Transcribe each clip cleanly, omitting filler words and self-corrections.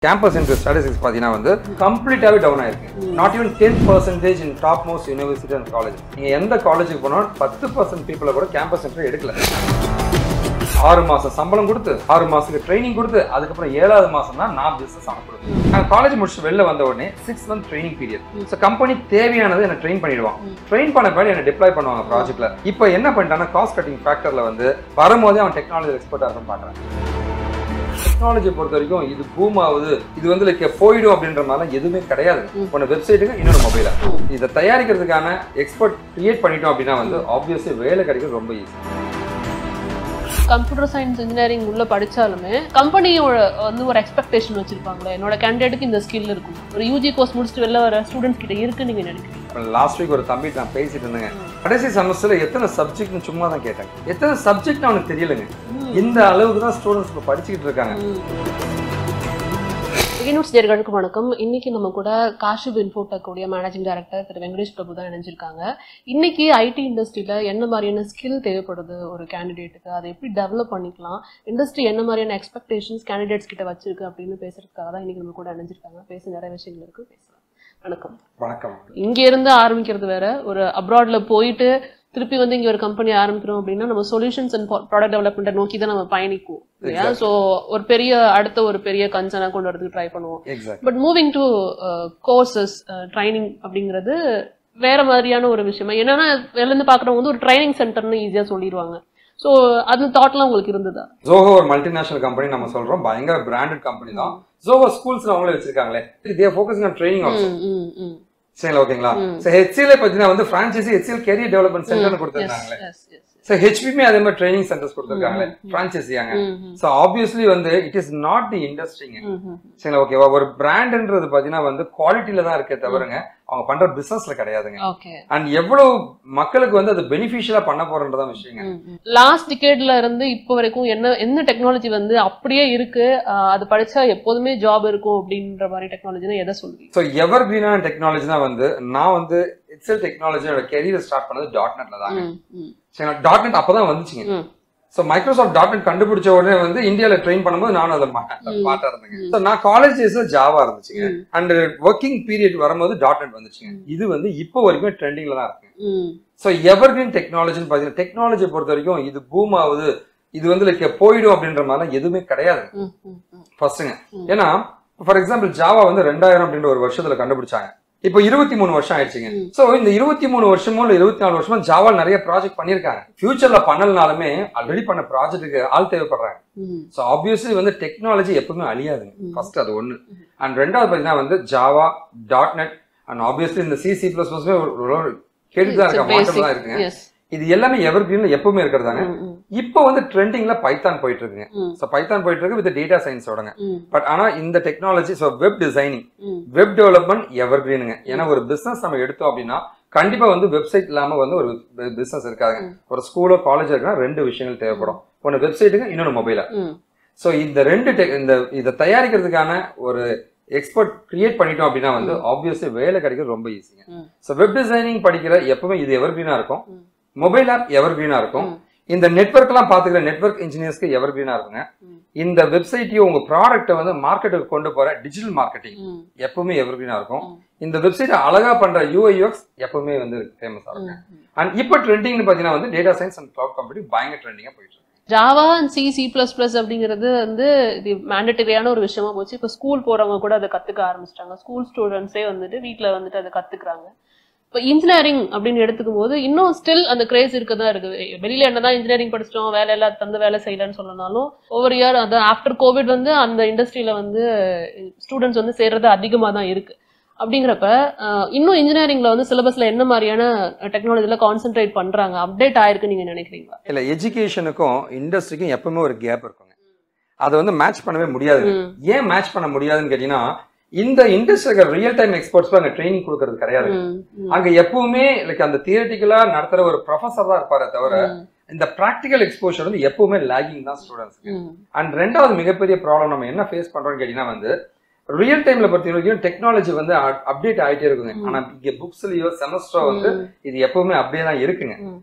Campus interest statistics பாத்தீங்கன்னா வந்து கம்ப்ளீட்டாவே டவுன் ஆயிருக்கு. Not even 10% in top most university and college. நீங்க எந்த காலேஜுக்கு போனாலும் 10% people கூட campus interest எடுக்கல. 6 மாசம் சம்பளம் கொடுத்து 6 மாசத்துக்கு ட்ரைனிங் கொடுத்து அதுக்கப்புறம் 7வது மாசம் தான் நான் பிசினஸ் ஆரம்பிச்சேன். நான் காலேஜ் முடிச்சு வெளில வந்த உடனே 6 month training period. So company தேவையானதை என்ன ட்ரெயின் பண்ணிடுவாங்க. ட்ரெயின் பண்ண பிறகு என்ன டிப்ளாய் பண்ணுவாங்க ப்ராஜெக்ட்ல. இப்போ என்ன பண்ணிட்டானா காஸ்ட் கட்டிங் ஃபேக்டர்ல வந்து வரும்போதே அவன் டெக்னாலஜி எக்ஸ்பர்ட்டா இருக்கும் பாக்குறான். டெக்னாலஜி பொறுத்த வரைக்கும் இது பூம் ஆகுது, இது வந்து லைக் போயிடும் அப்படின்ற மாதிரி எதுவுமே கிடையாது. ஒன்னு வெப்சைட்டுக்கு இன்னொரு மொபைலா இதை தயாரிக்கிறதுக்கான எக்ஸ்பர்ட் கிரியேட் பண்ணிட்டோம் அப்படின்னா வந்து ஆப்வியஸ்லி வேலை கிடைக்கிறது ரொம்ப ஈஸி. கம்ப்யூட்டர் சயின்ஸ் இன்ஜினியரிங் உள்ள படிச்சாலுமே கம்பெனியோட வந்து ஒரு எக்ஸ்பெக்டேஷன் வச்சிருப்பாங்களே, என்னோட கேண்டிடேட்டுக்கு இந்த ஸ்கில் இருக்கும். ஒரு யூஜி கோர்ஸ் முடிச்சுட்டு வெளில வர ஸ்டூடெண்ட்ஸ் கிட்ட இருக்கு நீங்க நினைக்கிறீங்க? லாஸ்ட் வீக் ஒரு தம்பி நான் பேசிட்டு இருந்தேங்க. கடைசி செமஸ்டர்ல எத்தனை சப்ஜெக்ட்னு சும்மா தான் கேட்டேன். எத்தனை சப்ஜெக்ட் அவனுக்கு தெரியலங்க. இந்த அளவுக்கு தான் ஸ்டூடெண்ட்ஸ் இப்போ படிச்சுக்கிட்டு இருக்காங்க. நியூஸ் நேயர்களுக்கு வணக்கம். இன்னைக்கு நம்ம கூட காஷிப் இன்ஃபோடெக் உடைய மேனேஜிங் டைரக்டர் திரு வெங்கடேஷ் பிரபு தான் இணைஞ்சிருக்காங்க. இன்னைக்கு ஐடி இண்டஸ்ட்ரியில என்ன மாதிரியான ஸ்கில் தேவைப்படுது ஒரு கேண்டிடேட்டுக்கு, அதை எப்படி டெவலப் பண்ணிக்கலாம், இண்டஸ்ட்ரி என்ன மாதிரியான எக்ஸ்பெக்டேஷன்ஸ் கேண்டிடேட்ஸ் கிட்ட வச்சிருக்கு அப்படின்னு பேசுறதுக்காக தான் இன்னைக்கு நம்ம கூட இணைஞ்சிருக்காங்க. பேச நிறைய விஷயங்கள் இருக்கு, பேசலாம். வணக்கம். வணக்கம். இங்க இருந்து ஆரம்பிக்கிறது வேற, ஒரு அப்ராட்ல போயிட்டு திருப்பி வந்து இங்க ஒரு கம்பெனி ஆரம்பிக்கிறோம் அப்படின்னா நம்ம சொல்யூஷன்ஸ் அண்ட் ப்ராடக்ட் டெவலப்மெண்ட்டை நோக்கி தான் நம்ம பயணிக்கும் இல்லையா? ஸோ ஒரு பெரிய கன்சர்னா கொண்டு வரதுக்கு ட்ரை பண்ணுவோம். But moving to courses training அப்படிங்கிறது வேற மாதிரியான ஒரு விஷயமா? என்னன்னா வெளில இருந்து பாக்குறவங்க வந்து ஒரு ட்ரைனிங் சென்டர்னு ஈஸியா சொல்லிடுவாங்க. ஸோ அது தாட்லாம் உங்களுக்கு இருந்ததா? ஜோஹோ ஒரு மல்டிநேஷனல் கம்பெனி நம்ம சொல்றோம், பயங்கர பிராண்டட் கம்பெனி தான். ஜோஹோ ஸ்கூல்ஸ் அவங்களே வச்சிருக்காங்களே, they are focusing on training also. சரிங்களா, ஓகேங்களா? சோ ஹெச்சிஎல் பாத்தீங்கன்னா வந்து பிரான்ச்சைசி ஹெச்சிஎல் கேரியர் டெவலப்மென்ட் சென்டர்னு கொடுத்திருக்காங்களே. சோ ஹெச்பிமே அதே மாதிரி ட்ரைனிங் சென்டர்ஸ் கொடுத்திருக்காங்களே பிரான்ச்சைசியாங்க. சோ ஆப்வியஸ்லி வந்து இட் இஸ் நாட் தி இண்டஸ்ட்ரிங்க. சரிங்களா, ஓகேவா? ஒரு பிராண்ட்ன்றது பாத்தீங்கன்னா வந்து குவாலிட்டியில தான் இருக்கே தவிரங்க அவங்க பண்ற பிசினஸ்ல கிடையாதுங்க. அண்ட் எவ்வளவு மக்களுக்கு வந்து அது பெனிஃபிஷியலா பண்ண போறன்றதான் விஷயங்க. லாஸ்ட் டிகேட்ல இருந்து இப்போ வரைக்கும் என்ன டெக்னாலஜி வந்து அப்படியே இருக்கு, அது படிச்சா எப்போதுமே ஜாப் இருக்கும் அப்படின்ற மாதிரி டெக்னாலஜினா எதை சொல்லுவீங்க? சோ எவர் கிரீனான டெக்னாலஜினா வந்து நான் வந்து எக்ஸல் டெக்னாலஜியோட கெரியர் ஸ்டார்ட் பண்ணது .NETல தாங்க. சரிங்களா, .NET அப்பதான் வந்துச்சுங்க. சோ மைக்ரோசாஃப்ட் .NET கண்டுபிடிச்ச உடனே வந்து இந்தியால ட்ரெயின் பண்ணும்போது நானும் அதை பாட்டா இருந்தேங்க. சோ நான் காலேஜ் டேஸ்ல ஜாவா இருந்துச்சுங்க. அண்ட் ஒர்க்கிங் பீரியட் வரும்போது .NET வந்துச்சுங்க. இது வந்து இப்போ வரைக்கும் ட்ரெண்டிங்ல தான் இருக்கு. சோ எவர்கிரீன் டெக்னாலஜின்னு பாத்தீங்கன்னா டெக்னாலஜி பொறுத்த வரைக்கும் இது பூம் ஆகுது, இது வந்து லைக் போயிடும் அப்படின்ற மாதிரி எதுவுமே கிடையாது ஃபர்ஸ்ட்ங்க. ஏன்னா ஃபார் எக்ஸாம்பிள் ஜாவா வந்து 2000 அப்படின்ற ஒரு வருஷத்துல கண்டுபிடிச்சாங்க. இப்போ 23 வருஷம் ஆயிடுச்சுங்க. சோ இந்த 23 வருஷமோ இல்ல 24 வருஷமோ ஜாவா நிறைய ப்ராஜெக்ட் பண்ணிருக்காங்க. ஃபியூச்சர்ல பண்ணலனாலுமே ஆல்ரெடி பண்ண ப்ராஜெக்ட்டுக்கு ஆள் தேவைப்படுறாங்க. சோ ஆப்வியஸ்லி வந்து டெக்னாலஜி எப்பவுமே அழியாதுங்க. ஃபர்ஸ்ட் அது ஒண்ணு. அண்ட் ரெண்டாவது பாத்தீங்கன்னா வந்து ஜாவா .NET அண்ட் ஆப்வியஸ்லி இந்த C++ கேட்டுதான் இருக்க மாற்றம் தான் இருக்குங்க. இது எல்லாமே எவர் கிரீன்ல எப்பவுமே இருக்கிறதாங்க. இப்போ வந்து ட்ரெண்டிங்ல பைத்தான் போயிட்டு இருக்குங்க. சோ பைத்தான் போயிட்டு இருக்கு வித் டேட்டா சயின்ஸோடங்க. பட் ஆனா இந்த technology so web designing, web development ever கிரீனுங்க. ஏன்னா ஒரு பிசினஸ் நம்ம எடுத்தோம் அப்படின்னா கண்டிப்பா வந்து வெப்சைட் இல்லாம வந்து ஒரு பிசினஸ் இருக்காதுங்க. ஒரு ஸ்கூலோ காலேஜ் இருக்குன்னா 2 விஷயங்கள் தேவைப்படும். ஒன்னு வெப்சைட்டுங்க, இன்னொன்னு மொபைலா. சோ இந்த இதை தயாரிக்கிறதுக்கான ஒரு எக்ஸ்பர்ட் கிரியேட் பண்ணிட்டோம் அப்படின்னா வந்து ஆப்வியஸ்லி வேலை கிடைக்கிறது ரொம்ப ஈஸிங்க. சோ வெப் டிசைனிங் படிக்கிற எப்பவுமே இது எவர் கிரீனா இருக்கும். மொபைல் ஆப் எவர் கிரீனா இருக்கும். இந்த நெட்வொர்க் எல்லாம் பாத்துக்கிற நெட்வொர்க் இன்ஜினியர்ஸ்க்கு எவர் கிரீனா இருக்குங்க. இந்த வெப்சைட்டையும் உங்க ப்ராடக்ட்டை வந்து மார்க்கெட்டுக்கு கொண்டு போற டிஜிட்டல் மார்க்கெட்டிங் எப்பவுமே எவர் கிரீனா இருக்கும். இந்த வெப்சைட்டை அழகா பண்ற UI/UX எப்பவுமே வந்து ஃபேமஸா இருக்கும். அண்ட் இப்போ ட்ரெண்டிங்னு பாத்தீங்கன்னா வந்து data science and cloud computing பயங்கர ட்ரெண்டிங்கா போயிட்டு இருக்கு. ஜாவா அண்ட் C++ அப்படிங்கிறது வந்து இது மேண்டட்டரியான ஒரு விஷயமா போச்சு. இப்போ ஸ்கூல் போறவங்க கூட அதை கத்துக்க ஆரம்பிச்சிட்டாங்க. ஸ்கூல் ஸ்டூடெண்ட்ஸே வந்துட்டு வீட்டுல வந்துட்டு அதை கத்துக்கிறாங்க. இப்போ இன்ஜினியரிங் அப்படின்னு எடுத்துக்கும் போது இன்னும் ஸ்டில் அந்த கிரேஸ் இருக்கதான் இருக்கு. வெளியில என்னதான் இன்ஜினியரிங் படிச்சிட்டோம், வேலை எல்லாம் தந்த வேலை செய்யலன்னு சொல்லனாலும் ஒவ்வொரு இயர் அது ஆஃப்டர் கோவிட் வந்து அந்த இண்டஸ்ட்ரியில வந்து ஸ்டூடெண்ட்ஸ் வந்து சேர்றது அதிகமா தான் இருக்கு. அப்படிங்கிறப்ப இன்னும் இன்ஜினியரிங்ல வந்து சிலபஸ்ல என்ன மாதிரியான டெக்னாலஜில கான்சென்ட்ரேட் பண்றாங்க, அப்டேட் ஆயிருக்கு நீங்க நினைக்கிறீங்களா? இல்ல எஜுகேஷனுக்கும் இண்டஸ்ட்ரிக்கும் எப்பவுமே ஒரு கேப் இருக்குங்க. அதை வந்து மேட்ச் பண்ணவே முடியாது. ஏன் மேட்ச் பண்ண முடியாதுன்னு கேட்டீங்கன்னா இந்த இண்டஸ்ட்ரி ரியல் டைம் எக்ஸ்பர்ட்ஸ் அங்க ட்ரைனிங் கொடுக்கறது கிடையாது. அங்க எப்பவுமே லைக் அந்த தியரிட்டிக்கலா நடத்துற ஒரு ப்ரொஃபசர் தான் இருப்பாரு தவிர இந்த பிராக்டிகல் எக்ஸ்போஷர் வந்து எப்பவுமே லாகிங் தான் ஸ்டூடெண்ட்ஸ்க்கு. அண்ட் ரெண்டாவது மிகப்பெரிய ப்ராப்ளம் நம்ம என்ன ஃபேஸ் பண்றோம்னு கேட்டீங்கன்னா வந்து ரியல் டைம்ல பொறுத்த வரைக்கும் டெக்னாலஜி வந்து அப்டேட் ஆயிட்டே இருக்குங்க. ஆனா இங்க புக்ஸ்லயோ செமஸ்டரோ வந்து இது எப்பவுமே அப்படியே தான் இருக்குங்க.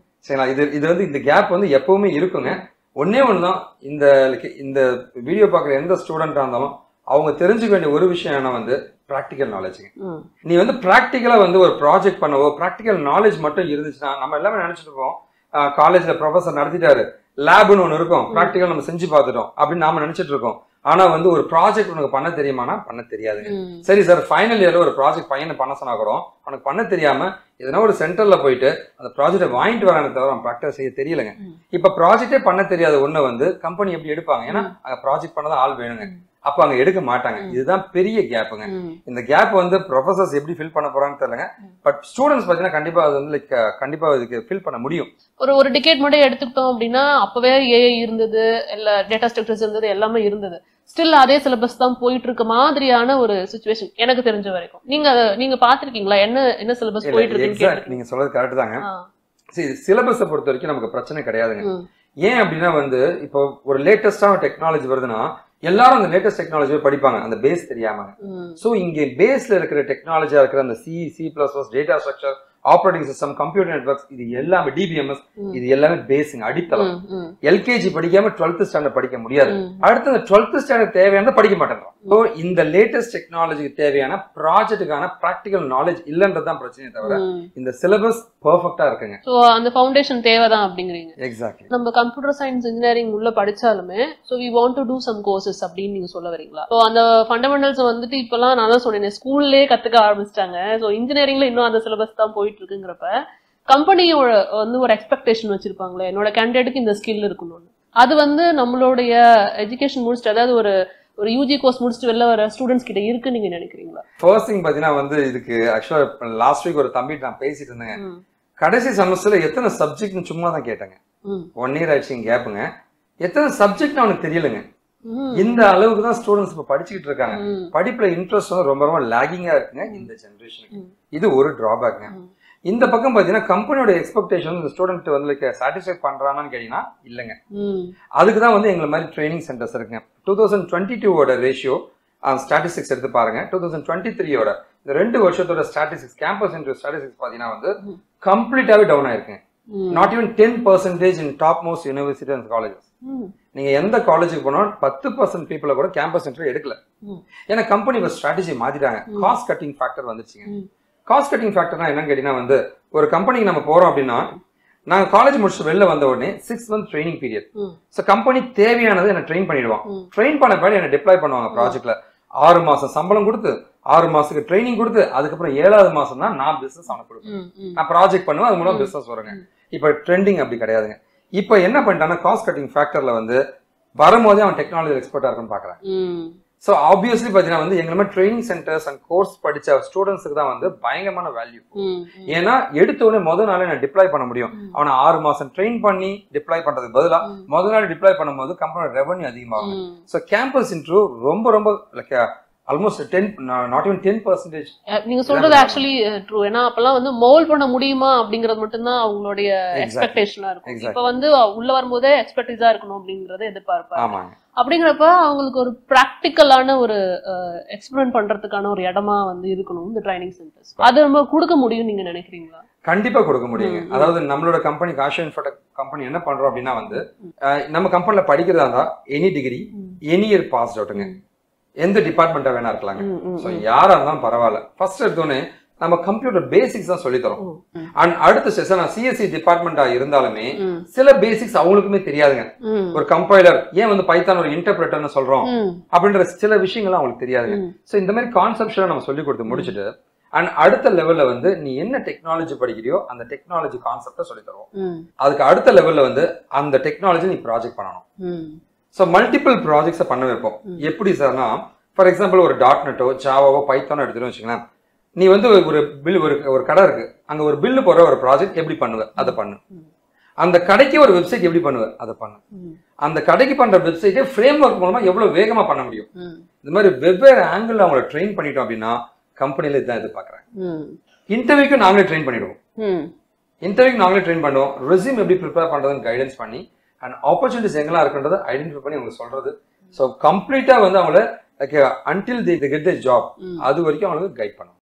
சரிங்களா, இது வந்து இந்த கேப் வந்து எப்பவுமே இருக்குங்க. ஒன்னே ஒண்ணுதான், இந்த வீடியோ பாக்குற எந்த ஸ்டூடெண்டா இருந்தாலும் அவங்க தெரிஞ்சுக்க வேண்டிய ஒரு விஷயம் என்ன வந்து ப்ராக்டிக்கல் நாலேஜுங்க. நீ வந்து ப்ராக்டிக்கலா வந்து ஒரு ப்ராஜெக்ட் பண்ணவோ ப்ராக்டிக்கல் நாலேஜ் மட்டும் இருந்துச்சுன்னா, நம்ம எல்லாமே நினைச்சிட்டு இருக்கோம் காலேஜ்ல ப்ரொஃபசர் நடத்திட்டாரு, லேப்னு ஒன்று இருக்கும், ப்ராக்டிக்கல் நம்ம செஞ்சு பார்த்துட்டோம் அப்படின்னு நாம நினைச்சிட்டு இருக்கோம். ஆனா வந்து ஒரு ப்ராஜெக்ட் உனக்கு பண்ண தெரியுமானா பண்ண தெரியாதுங்க. சரி சார், ஃபைனல் இயர்ல ஒரு ப்ராஜெக்ட் பையனை பண்ண சொன்னா கூட உனக்கு பண்ண தெரியாம எதனா ஒரு சென்டர்ல போயிட்டு அந்த ப்ராஜெக்டை வாங்கிட்டு வரானே தவிர ப்ராக்டிஸ் செய்ய தெரியலங்க. இப்ப ப்ராஜெக்டே பண்ண தெரியாத ஒண்ணு வந்து கம்பெனி எப்படி எடுப்பாங்க? ஏன்னா அங்க ப்ராஜெக்ட் பண்ணதான் ஆள் வேணுங்க, அப்ப அங்க எடுக்க மாட்டாங்க. இதுதான் பெரிய கேப்புங்க. இந்த கேப் வந்து ப்ரொஃபசர்ஸ் எப்படி ஃபில் பண்ண போறான்னு தெரியலங்க. பட் ஸ்டூடெண்ட்ஸ் பாத்தீங்கன்னா கண்டிப்பா அது வந்து லைக் கண்டிப்பா இதுக்கு ஃபில் பண்ண முடியும். ஒரு டிகேட் மட்டும் எடுத்துக்கிட்டோம் அப்படின்னா அப்பவே ஏஐ இருந்தது, எல்லா டேட்டா ஸ்ட்ரக்சர்ஸ் இருந்தது, எல்லாமே இருந்தது. ஸ்டில் அதே சிலபஸ் தான் போயிட்டு இருக்க மாதிரியான ஒரு சிச்சுவேஷன் எனக்கு தெரிஞ்ச வரைக்கும். நீங்க பாத்திருக்கீங்களா என்ன சிலபஸ் போயிட்டு இருக்கு? நீங்க சொல்றது கரெக்ட் தாங்க. சிலபஸை பொறுத்த வரைக்கும் நமக்கு பிரச்சனை கிடையாதுங்க. ஏன் அப்படின்னா வந்து இப்போ ஒரு லேட்டஸ்டான டெக்னாலஜி வருதுன்னா எல்லாரும் அந்த லேட்டஸ்ட் டெக்னாலஜியை படிப்பாங்க, அந்த பேஸ் தெரியாம. சோ இங்க பேஸ்ல இருக்கிற டெக்னாலஜியா இருக்கிற அந்த C++, data structure, operating system, computer networks, இது எல்லாமே DBMS, இது எல்லாமே பேஸுங்க, அடித்தளம். LKG படிக்காம 12th ஸ்டாண்டர்ட் படிக்க முடியாது. அடுத்து அந்த 12th ஸ்டாண்டர்ட் தேவையான படிக்க மாட்டேங்கிறோம். ஸோ இந்த லேட்டஸ்ட் டெக்னாலஜிக்கு தேவையான ப்ராஜெக்டுக்கான ப்ராக்டிகல் நாலேஜ் இல்லன்றதுதான் பிரச்சனையே தவிர இந்த சிலபஸ் பெர்ஃபெக்ட்டா இருக்குங்க. ஸோ அந்த ஃபவுண்டேஷன் தேவைதான் அப்படிங்கிறீங்க. எக்ஸாக்ட்லி. நம்ம கம்ப்யூட்டர் சயின்ஸ் இன்ஜினியரிங் உள்ள படிச்சாலுமே so we want to do some courses அப்படின்னு நீங்க சொல்ல வரீங்களா? ஸோ அந்த ஃபண்டமெண்டல்ஸ் வந்துட்டு இப்பெல்லாம் நான் தான் சொன்னேன், ஸ்கூல்லேயே கத்துக்க ஆரம்பிச்சிட்டாங்க. ஸோ இன்ஜினியரிங்ல இன்னும் அந்த சிலபஸ் தான் போயிட்டு இருக்குங்கிறப்ப கம்பெனியோட வந்து ஒரு எக்ஸ்பெக்டேஷன் வச்சிருப்பாங்களே, என்னோட கேண்டிடேட்டுக்கு இந்த ஸ்கில் இருக்கணும்னு. அது வந்து நம்மளுடைய எஜுகேஷன் முடிச்சுட்டு, அதாவது ஒரு யூஜி கோர்ஸ் முடிச்சுட்டு வெளில வர ஸ்டூடெண்ட்ஸ் கிட்ட இருக்குன்னு நீங்க நினைக்கிறீங்களா? ஃபர்ஸ்ட் திங் பாத்தீங்கன்னா வந்து இதுக்கு ஆக்சுவலா லாஸ்ட் வீக் ஒரு தம்பி நான் பேசிட்டு இருந்தேங்க. கடைசி செமஸ்டர்ல எத்தனை சப்ஜெக்ட்னு சும்மா தான் கேட்டாங்க. 1 இயர் ஆயிடுச்சு கேப்புங்க. எத்தனை சப்ஜெக்ட் அவனுக்கு தெரியலங்க. இந்த அளவுக்கு தான் ஸ்டூடெண்ட்ஸ் இப்ப படிச்சுக்கிட்டு இருக்காங்க. படிப்புல இன்ட்ரெஸ்ட் வந்து ரொம்ப ரொம்ப லேகிங்கா இருக்குங்க இந்த ஜெனரேஷனுக்கு. இது ஒரு டிராபேக்ங்க. இந்த பக்கம் பாத்தீங்கன்னா கம்பெனியோட எக்ஸ்பெக்டேஷன் இந்த ஸ்டூடெண்ட் வந்து சாட்டிஸ்ஃபை பண்றானான்னு கேட்டீங்கன்னா இல்லைங்க. அதுக்குதான் வந்து எங்களை மாதிரி ட்ரைனிங் சென்டர்ஸ் இருக்குங்க. 2022 ரேஷியோ ஸ்டாட்டிஸ்டிக்ஸ் எடுத்து பாருங்க. 2023 இந்த 2 வருஷத்தோட ஸ்டாட்டிஸ்டிக்ஸ், கேம்பஸ் இன்டர்வியூ ஸ்டாட்டிஸ்டிக்ஸ் பாத்தீங்கன்னா வந்து கம்ப்ளீட்டாவே டவுன் ஆயிருக்குங்க. Not even 10% in top most university and colleges. நீங்க எந்த காலேஜுக்கு போனாலும் 10% பீப்புளை கூட கேம்பஸ் இன்டர்வியூ எடுக்கல. ஏன்னா கம்பெனி ஒரு ஸ்ட்ராட்டஜி மாத்திட்டாங்க. காஸ்ட் கட்டிங் ஃபேக்டர் வந்துச்சுங்க. காஸ்ட் கட்டிங் ஃபேக்டர்னா என்னன்னு கேட்டீங்கன்னா வந்து ஒரு கம்பெனிக்கு நம்ம போறோம் அப்படின்னா நாங்க காலேஜ் முடிச்சு வெளில வந்த உடனே 6 month training period. So company தேவையானது என்ன ட்ரெயின் பண்ணிடுவான். ட்ரெயின் பண்ண பின்னாடி என்ன டிப்ளாய் பண்ணுவாங்க ப்ராஜெக்ட்ல. 6 மாசம் சம்பளம் கொடுத்து 6 மாசத்துக்கு ட்ரைனிங் கொடுத்து அதுக்கப்புறம் 7வது மாசம் தான் நான் பிசினஸ் அவனை கொடுப்பேன். நான் ப்ராஜெக்ட் பண்ணுவேன், அது மூலம் பிசினஸ் வருங்க. இப்ப ட்ரெண்டிங் அப்படி கிடையாதுங்க. இப்ப என்ன பண்ணிட்டான்னா காஸ்ட் கட்டிங் ஃபேக்டர்ல வந்து வரும்போதே அவன் டெக்னாலஜி எக்ஸ்பர்ட்டா இருக்குன்னு பாக்குறான். ஸோ ஆப்வியஸ்லி பாத்தீங்கன்னா வந்து எங்களுமே ட்ரைனிங் சென்டர்ஸ் அண்ட் கோர்ஸ் படிச்ச ஸ்டூடெண்ட்ஸுக்கு தான் வந்து பயங்கரமான வேல்யூ. ஏன்னா எடுத்த உடனே முதல் நாளே நான் டிப்ளாய் பண்ண முடியும். அவனை 6 மாசம் ட்ரெயின் பண்ணி டிப்ளாய் பண்றதுக்கு பதிலா முதல் நாள் டிப்ளாய் பண்ணும்போது கம்பெனியோட ரெவன்யூ அதிகமாகும். ஸோ கேம்பஸ் இன்டர்வியூ ரொம்ப ரொம்ப லைக் ஆல்மோஸ்ட் 10 நாட் ஈவன் 10%. நீங்க சொல்றது ஆக்சுவலி ட்ரூ. ஏன்னா அப்பெல்லாம் வந்து மோல்ட் பண்ண முடியுமா அப்படிங்கறது மட்டும் தான் அவங்களுடைய எக்ஸ்பெக்டேஷனா இருக்கும். இப்ப வந்து உள்ள வரும்போதே எக்ஸ்பெர்டைஸா இருக்கணும் அப்படிங்கறத எதிர்பார்ப்பாங்க. அப்படிங்கிறப்ப அவங்களுக்கு ஒரு பிராக்டிக்கலான ஒரு எக்ஸ்பெரிமெண்ட் பண்றதுக்கான ஒரு இடமா வந்து இருக்கணும் இந்த ட்ரைனிங் சென்டர்ஸ். அது நம்ம கொடுக்க முடியும் நீங்க நினைக்கிறீங்களா? கண்டிப்பா கொடுக்க முடியுங்க. அதாவது நம்மளோட கம்பெனி காஷ் இன்ஃபோடெக் கம்பெனி என்ன பண்றோம் அப்படின்னா வந்து நம்ம கம்பெனில படிக்கிறதா இருந்தா any degree any year pass அவுட்டுங்க. எந்த டிபார்ட்மெண்டா வேணா இருக்கலாங்க. சோ யாரா இருந்தாலும் பரவாயில்ல. ஃபர்ஸ்ட் எடுத்தோடனே நம்ம கம்ப்யூட்டர் பேசிக்ஸ் தான் சொல்லி தரோம். அண்ட் அடுத்த செஷன் சிஎஸ்சி டிபார்ட்மெண்டா இருந்தாலுமே சில பேசிக்ஸ் அவங்களுக்குமே தெரியாதுங்க. ஒரு கம்பைலர் ஏன் வந்து பைத்தான் ஒரு இன்டர்பிரட்டர்னு சொல்றோம் அப்படின்ற சில விஷயங்கள் அவங்களுக்கு தெரியாதுங்க. சோ இந்த மாதிரி கான்செப்ட்ல நம்ம சொல்லி கொடுத்து முடிச்சுட்டு அண்ட் அடுத்த லெவல்ல வந்து நீ என்ன டெக்னாலஜி படிக்கிறியோ அந்த டெக்னாலஜி கான்செப்ட சொல்லி தருவோம். அதுக்கு அடுத்த லெவல்ல வந்து அந்த டெக்னாலஜி நீ ப்ராஜெக்ட் பண்ணணும். ஸோ மல்டிபிள் ப்ராஜெக்ட்ஸை பண்ண வைப்போம். எப்படி சார்னா ஃபார் எக்ஸாம்பிள் ஒரு .NETஓ ஜாவாவோ பைத்தானோ எடுத்துட்டு வச்சுக்கலாம். நீ வந்து ஒரு பில் ஒரு கடை இருக்கு, அங்க ஒரு பில்லு போடுற ஒரு ப்ராஜெக்ட் எப்படி பண்ணுவ அதை பண்ணு. அந்த கடைக்கு ஒரு வெப்சைட் எப்படி பண்ணுவ அதை பண்ணு. அந்த கடைக்கு பண்ற வெப்சைட்டே ஃப்ரேம் ஒர்க் மூலமா எவ்வளவு வேகமா பண்ண முடியும். இந்த மாதிரி வெவ்வேறு ஆங்கிள் அவங்களை ட்ரெயின் பண்ணிட்டோம் அப்படின்னா கம்பெனில இதுதான் எதிர்பார்க்கறாங்க. இன்டர்வியூக்கு நாங்களே ட்ரெயின் பண்ணுவோம். ரெஸ்யூம் எப்படி ப்ரிப்பேர் பண்றதுன்னு கைடன்ஸ் பண்ணி அண்ட் ஆப்பர்ச்சுனிட்டிஸ் எங்கெல்லாம் இருக்குன்றதை ஐடென்டிஃபை பண்ணி உங்களுக்கு சொல்றது. ஸோ கம்ப்ளீட்டா வந்து அவங்கள until they get the job அது வரைக்கும் அவங்களுக்கு கைட் பண்ணுவோம்.